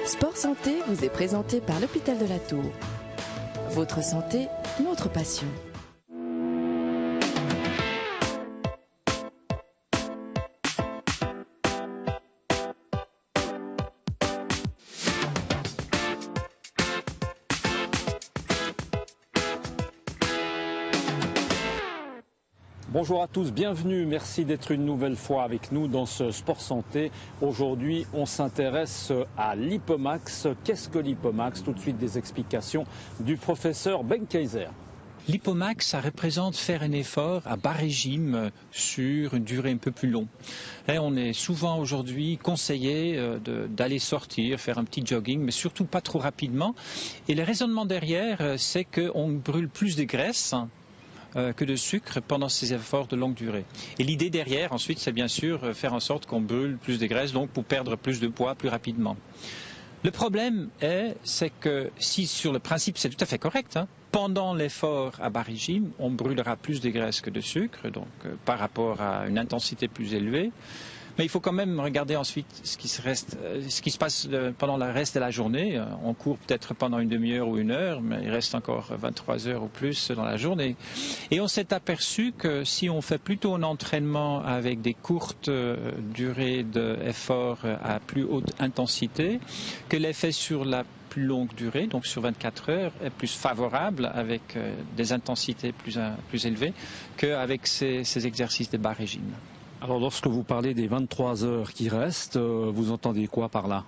Sport Santé vous est présenté par l'Hôpital de la Tour. Votre santé, notre passion. Bonjour à tous, bienvenue, merci d'être une nouvelle fois avec nous dans ce Sport Santé. Aujourd'hui, on s'intéresse à l'Hypomax. Qu'est-ce que l'Hypomax? Tout de suite des explications du professeur Ben Kaiser. L'Hypomax, ça représente faire un effort à bas régime sur une durée un peu plus longue. Et on est souvent aujourd'hui conseillé d'aller sortir, faire un petit jogging, mais surtout pas trop rapidement. Et le raisonnement derrière, c'est qu'on brûle plus de graisse que de sucre pendant ces efforts de longue durée. Et l'idée derrière, ensuite, c'est bien sûr faire en sorte qu'on brûle plus de graisse, donc pour perdre plus de poids plus rapidement. Le problème c'est que si sur le principe c'est tout à fait correct, pendant l'effort à bas régime, on brûlera plus de graisse que de sucre, donc par rapport à une intensité plus élevée. Mais il faut quand même regarder ensuite ce qui se passe pendant le reste de la journée. On court peut-être pendant une demi-heure ou une heure, mais il reste encore 23 heures ou plus dans la journée. Et on s'est aperçu que si on fait plutôt un entraînement avec des courtes durées d'effort à plus haute intensité, que l'effet sur la plus longue durée, donc sur 24 heures, est plus favorable avec des intensités plus élevées qu'avec ces exercices de bas régime. Alors lorsque vous parlez des 23 heures qui restent, vous entendez quoi par là?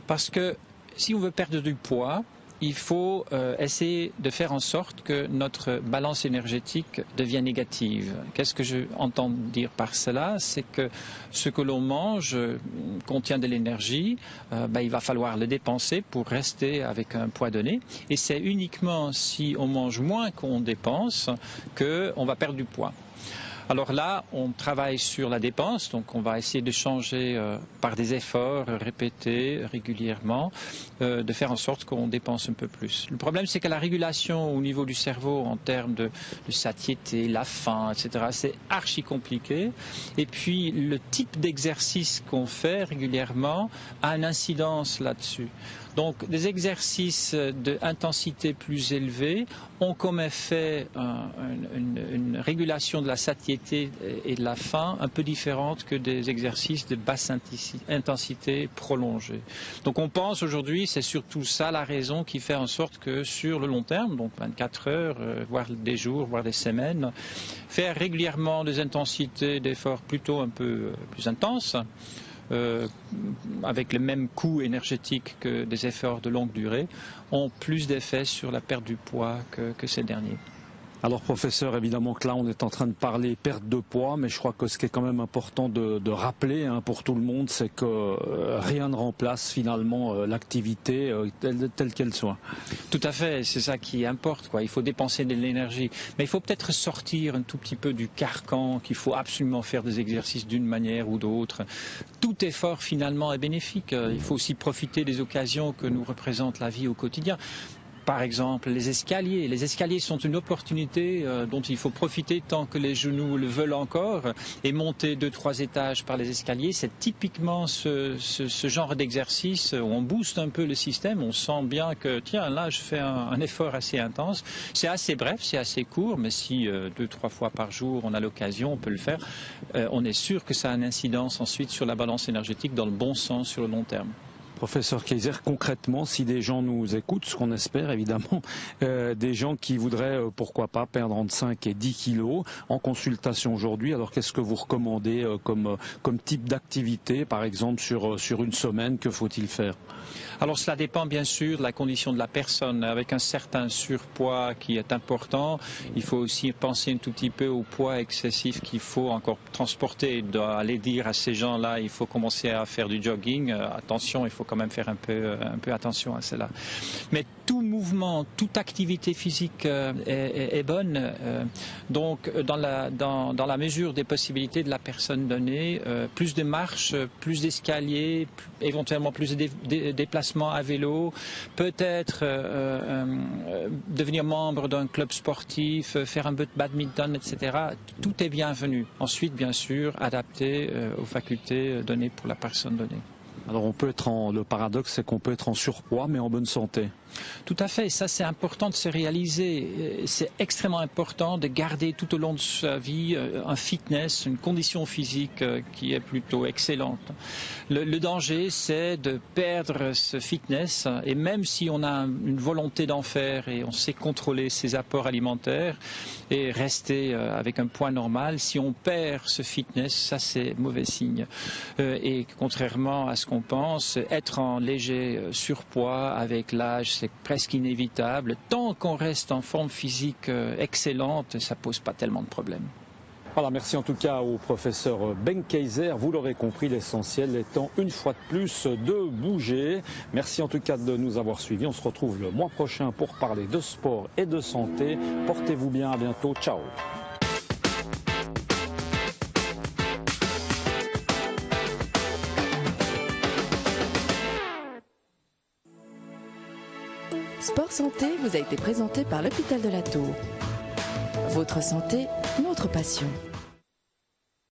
Parce que si on veut perdre du poids, il faut essayer de faire en sorte que notre balance énergétique devienne négative. Qu'est-ce que je entends dire par cela? C'est que ce que l'on mange contient de l'énergie, il va falloir le dépenser pour rester avec un poids donné. Et c'est uniquement si on mange moins qu'on dépense qu'on va perdre du poids. Alors là, on travaille sur la dépense, donc on va essayer de changer par des efforts répétés régulièrement, de faire en sorte qu'on dépense un peu plus. Le problème, c'est que la régulation au niveau du cerveau en termes de satiété, la faim, etc., c'est archi compliqué. Et puis, le type d'exercice qu'on fait régulièrement a une incidence là-dessus. Donc, des exercices d'intensité plus élevée ont comme effet une régulation de la satiété et de la faim un peu différente que des exercices de basse intensité prolongée. Donc, on pense aujourd'hui, c'est surtout ça la raison qui fait en sorte que sur le long terme, donc 24 heures, voire des jours, voire des semaines, faire régulièrement des intensités d'efforts plutôt un peu plus intenses, avec le même coût énergétique que des efforts de longue durée, ont plus d'effet sur la perte du poids que ces derniers. Alors professeur, évidemment que là on est en train de parler perte de poids, mais je crois que ce qui est quand même important de rappeler pour tout le monde, c'est que rien ne remplace finalement l'activité telle qu'elle soit. Tout à fait, c'est ça qui importe, quoi. Il faut dépenser de l'énergie, mais il faut peut-être sortir un tout petit peu du carcan qu'il faut absolument faire des exercices d'une manière ou d'autre. Tout effort finalement est bénéfique. Il faut aussi profiter des occasions que nous représente la vie au quotidien. Par exemple, les escaliers. Les escaliers sont une opportunité dont il faut profiter tant que les genoux le veulent encore. Et monter 2-3 étages par les escaliers, c'est typiquement ce genre d'exercice où on booste un peu le système. On sent bien que, tiens, là, je fais un effort assez intense. C'est assez bref, c'est assez court, mais si 2-3 fois par jour, on a l'occasion, on peut le faire. On est sûr que ça a une incidence ensuite sur la balance énergétique dans le bon sens sur le long terme. Professeur Kaiser, concrètement, si des gens nous écoutent, ce qu'on espère évidemment, des gens qui voudraient, pourquoi pas, perdre entre 5 et 10 kilos en consultation aujourd'hui, alors qu'est-ce que vous recommandez comme type d'activité, par exemple sur une semaine, que faut-il faire? Alors cela dépend bien sûr de la condition de la personne. Avec un certain surpoids qui est important, il faut aussi penser un tout petit peu au poids excessif qu'il faut encore transporter. Aller dire à ces gens-là, il faut commencer à faire du jogging, attention, il faut quand même faire un peu attention à cela. Mais tout mouvement, toute activité physique est bonne. Donc dans la mesure des possibilités de la personne donnée, plus de marches, plus d'escaliers, éventuellement plus de déplacements à vélo, peut-être devenir membre d'un club sportif, faire un peu de badminton, etc. Tout est bienvenu. Ensuite, bien sûr, adapté aux facultés données pour la personne donnée. Alors le paradoxe, c'est qu'on peut être en surpoids mais en bonne santé. Tout à fait, ça c'est important de se réaliser. C'est extrêmement important de garder tout au long de sa vie un fitness, une condition physique qui est plutôt excellente. Le danger, c'est de perdre ce fitness, et même si on a une volonté d'en faire et on sait contrôler ses apports alimentaires et rester avec un poids normal, si on perd ce fitness, ça c'est mauvais signe. Et contrairement à ce qu'on pense, être en léger surpoids avec l'âge, c'est presque inévitable. Tant qu'on reste en forme physique excellente, ça ne pose pas tellement de problèmes. Voilà, merci en tout cas au professeur Benckeiser. Vous l'aurez compris, l'essentiel étant une fois de plus de bouger. Merci en tout cas de nous avoir suivis. On se retrouve le mois prochain pour parler de sport et de santé. Portez-vous bien, à bientôt. Ciao. Sport Santé vous a été présenté par l'Hôpital de la Tour. Votre santé, notre passion.